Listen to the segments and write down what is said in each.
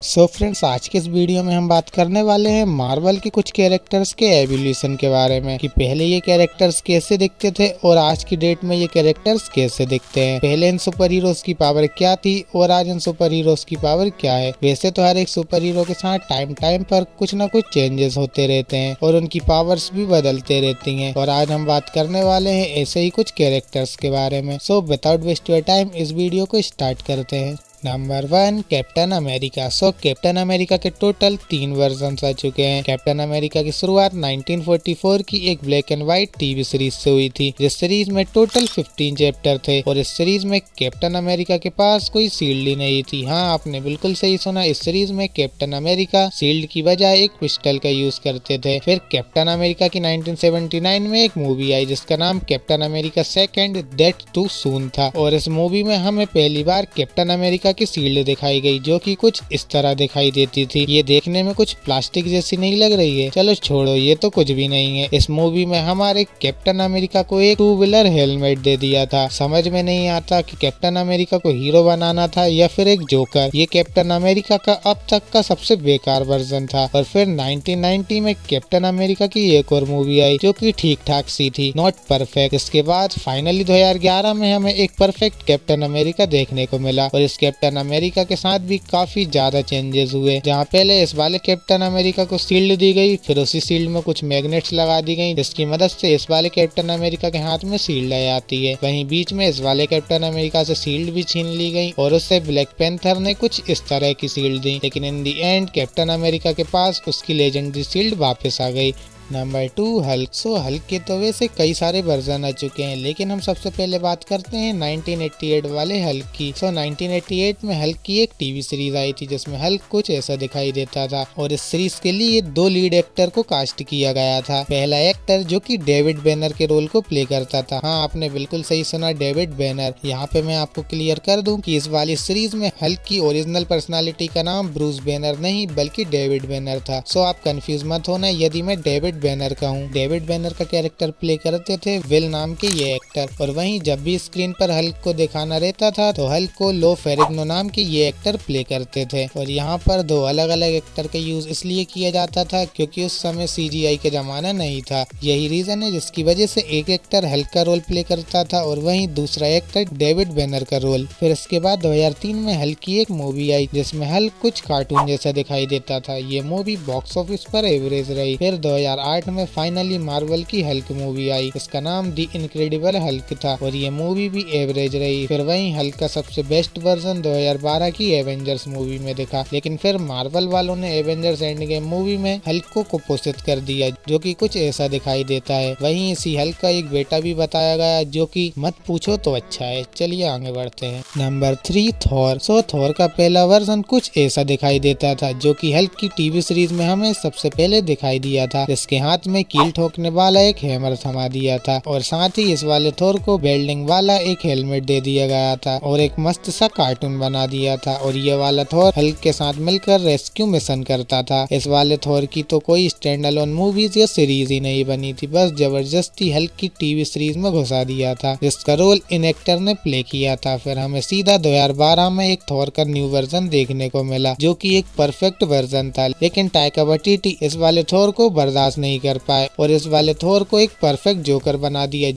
So friends, आज के इस वीडियो में हम बात करने वाले हैं मार्वल के कुछ कैरेक्टर्स के एवोल्यूशन के बारे में कि पहले ये कैरेक्टर्स कैसे दिखते थे और आज की डेट में ये कैरेक्टर्स कैसे दिखते हैं। पहले इन सुपर हीरोज की पावर क्या थी और आज इन सुपर हीरोज की पावर क्या है। वैसे तो हर एक सुपर हीरो के साथ टाइम पर कुछ न कुछ चेंजेस होते रहते हैं और उनकी पावर्स भी बदलते रहती हैं, और आज हम बात करने वाले हैं ऐसे ही कुछ कैरेक्टर्स के बारे में। So without waste your time इस वीडियो को स्टार्ट करते हैं। Number 1, Captain America. Captain America के टोटल 3 वर्जन आ चुके हैं। कैप्टन अमेरिका की शुरुआत 1944 की एक black and white TV series से हुई थी, जिस सीरीज में टोटल 15 चैप्टर थे और इस सीरीज में कैप्टन अमेरिका के पास कोई शील्ड ही नहीं थी। हाँ, आपने बिल्कुल सही सुना, इस सीरीज में कैप्टन अमेरिका शील्ड की बजाय एक पिस्टल का यूज करते थे। फिर कैप्टन अमेरिका की 1979 में एक मूवी आई जिसका नाम captain America second that too soon था, और इस मूवी में हमें पहली बार कैप्टन अमेरिका की शील्ड दिखाई गई जो कि कुछ इस तरह दिखाई देती थी। ये देखने में कुछ प्लास्टिक जैसी नहीं लग रही है? चलो छोड़ो, ये तो कुछ भी नहीं है। इस मूवी में हमारे कैप्टन अमेरिका को एक 2 व्हीलर हेलमेट दे दिया था। समझ में नहीं आता कि कैप्टन अमेरिका को हीरो बनाना था या फिर एक जोकर। ये कैप्टन अमेरिका का अब तक का सबसे बेकार वर्जन था। और फिर 1990 में कैप्टन अमेरिका की एक और मूवी आई जो कि ठीक ठाक सी थी, नॉट परफेक्ट। इसके बाद फाइनली 2011 में हमें एक परफेक्ट कैप्टन अमेरिका देखने को मिला, और इस कैप्टन अमेरिका के साथ भी काफी ज्यादा चेंजेस हुए। जहाँ पहले इस वाले कैप्टन अमेरिका को शील्ड दी गई, फिर उसी शील्ड में कुछ मैग्नेट्स लगा दी गई जिसकी मदद से इस वाले कैप्टन अमेरिका के हाथ में शील्ड आ जाती है। वहीं बीच में इस वाले कैप्टन अमेरिका से शील्ड भी छीन ली गई और उससे ब्लैक पैंथर ने कुछ इस तरह की शील्ड दी, लेकिन इन दी एंड कैप्टन अमेरिका के पास उसकी लेजेंडरी शील्ड वापस आ गई। Number 2, Hulk. हल्क के तो वैसे कई सारे वर्जन आ चुके हैं, लेकिन हम सबसे पहले बात करते हैं 1988 वाले हल्क की। 1988 में हल्क की एक टीवी सीरीज आई थी जिसमें हल्क कुछ ऐसा दिखाई देता था, और इस सीरीज के लिए 2 लीड एक्टर को कास्ट किया गया था। पहला एक्टर जो कि डेविड बैनर के रोल को प्ले करता था। हाँ, आपने बिल्कुल सही सुना, डेविड बैनर। यहाँ पे मैं आपको क्लियर कर दूं कि इस वाली सीरीज में हल्क की ओरिजिनल पर्सनालिटी का नाम ब्रूस बैनर नहीं बल्कि डेविड बैनर था। सो आप कंफ्यूज मत होना यदि मैं डेविड बैनर का हूँ। डेविड बैनर का कैरेक्टर प्ले करते थे विल नाम के ये एक्टर, और वहीं जब भी स्क्रीन पर हल्क को दिखाना रहता था तो हल्क को लो फेरिग्नो नाम के ये एक्टर प्ले करते थे। और यहाँ पर 2 अलग अलग एक्टर का यूज इसलिए किया जाता था क्योंकि उस समय CGI का जमाना नहीं था। यही रीजन है जिसकी वजह से एक एक्टर हल्क का रोल प्ले करता था और वहीं दूसरा एक्टर डेविड बैनर का रोल। फिर इसके बाद 2003 में हल्क की एक मूवी आई जिसमें हल्क कुछ कार्टून जैसा दिखाई देता था। ये मूवी बॉक्स ऑफिस पर एवरेज रही। फिर 2008 में फाइनली मार्वल की हल्क मूवी आई, इसका नाम दी इनक्रेडिबल हल्क था, और ये मूवी भी एवरेज रही। फिर वहीं हल्क का सबसे बेस्ट वर्जन 2012 की एवेंजर्स मूवी में दिखा, लेकिन फिर मार्वल वालों ने एवेंजर्स एंड गेम मूवी में हल्क को कुपोषित कर दिया जो कि कुछ ऐसा दिखाई देता है। वहीं इसी हल्क का एक बेटा भी बताया गया जो कि मत पूछो तो अच्छा है। चलिए आगे बढ़ते हैं। Number 3, Thor. थॉर का पहला वर्जन कुछ ऐसा दिखाई देता था जो कि हल्क की टीवी सीरीज में हमें सबसे पहले दिखाई दिया था, जिसके हाथ में कील ठोकने वाला एक हैमर थमा दिया था, और साथ ही इस वाले थोर को वेल्डिंग वाला एक हेलमेट दे दिया गया था और एक मस्त सा कार्टून बना दिया था। और ये वाला थोर हल्क के साथ मिलकर रेस्क्यू मिशन करता था। इस वाले थोर की तो कोई स्टैंड अलोन मूवीज या सीरीज ही नहीं बनी थी, बस जबरदस्ती हल्क की टीवी सीरीज में घुसा दिया था जिसका रोल इन एक्टर ने प्ले किया था। फिर हमें सीधा 2012 में एक थोर का न्यू वर्जन देखने को मिला जो कि एक परफेक्ट वर्जन था, लेकिन टाइका वाइटिटी इस वाले थोर को बर्दाश्त नहीं कर पाए और इस वाले थोर को एक परफेक्ट जोकर बना दिया।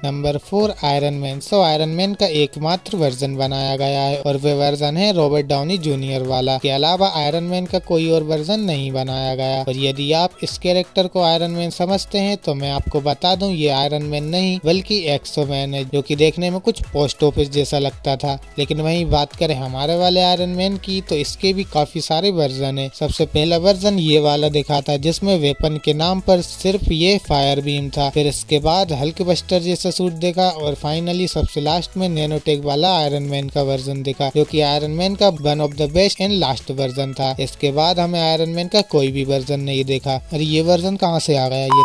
Number 4, iron man. Iron man का एकमात्र वर्जन बनाया गया है और वह वर्जन है रॉबर्ट डाउनी जूनियर वाला। के अलावा आयरन मैन का कोई और वर्जन नहीं बनाया गया। और यदि आप इस कैरेक्टर को आयरन मैन समझते हैं तो मैं आपको बता दूं, ये आयरन मैन नहीं बल्कि एक्सो मैन है जो कि देखने में कुछ पोस्ट ऑफिस जैसा लगता था। लेकिन वहीं बात करें हमारे वाले आयरन मैन की तो इसके भी काफी सारे वर्जन है। सबसे पहला वर्जन ये वाला दिखा था जिसमें वेपन के नाम पर सिर्फ ये फायर बीम था। फिर इसके बाद हल्क बस्टर जैसा सूट देखा, और फाइनली सबसे लास्ट में नैनोटेक वाला आयरन मैन का वर्जन देखा जो कि आयरन मैन का one of the best and last version था। इसके बाद हमें आयरन मैन का कोई भी वर्जन नहीं देखा। अरे ये वर्जन कहाँ से आ गया? ये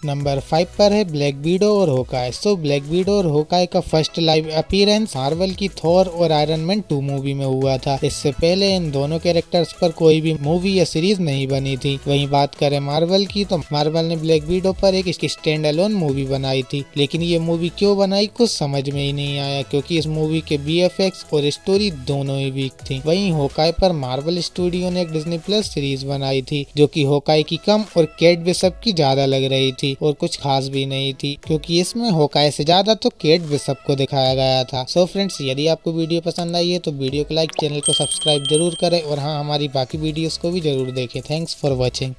नंबर 5 पर है ब्लैक विडो और होकाई। सो ब्लैक विडो और होकाई का फर्स्ट लाइव अपीयरेंस मार्वल की थॉर और आयरन मैन 2 मूवी में हुआ था। इससे पहले इन दोनों कैरेक्टर्स पर कोई भी मूवी या सीरीज नहीं बनी थी। वहीं बात करें मार्वल की तो मार्वल ने ब्लैक विडो पर एक स्टैंड अलोन मूवी बनाई थी, लेकिन ये मूवी क्यों बनाई कुछ समझ में ही नहीं आया, क्योंकि इस मूवी के VFX और स्टोरी दोनों ही वीक थी। वहीं होकाई पर मार्वल स्टूडियो ने एक डिज्नी प्लस सीरीज बनाई थी, जो कि होकाई की कम और केट बिशप की ज्यादा लग रही थी और कुछ खास भी नहीं थी, क्योंकि इसमें होकाई से ज्यादा तो केट बिशप को दिखाया गया था। सो फ्रेंड्स, यदि आपको वीडियो पसंद आई है तो वीडियो को लाइक, चैनल को सब्सक्राइब जरूर करें और हाँ, हमारी बाकी वीडियोस को भी जरूर देखें। Thanks for watching.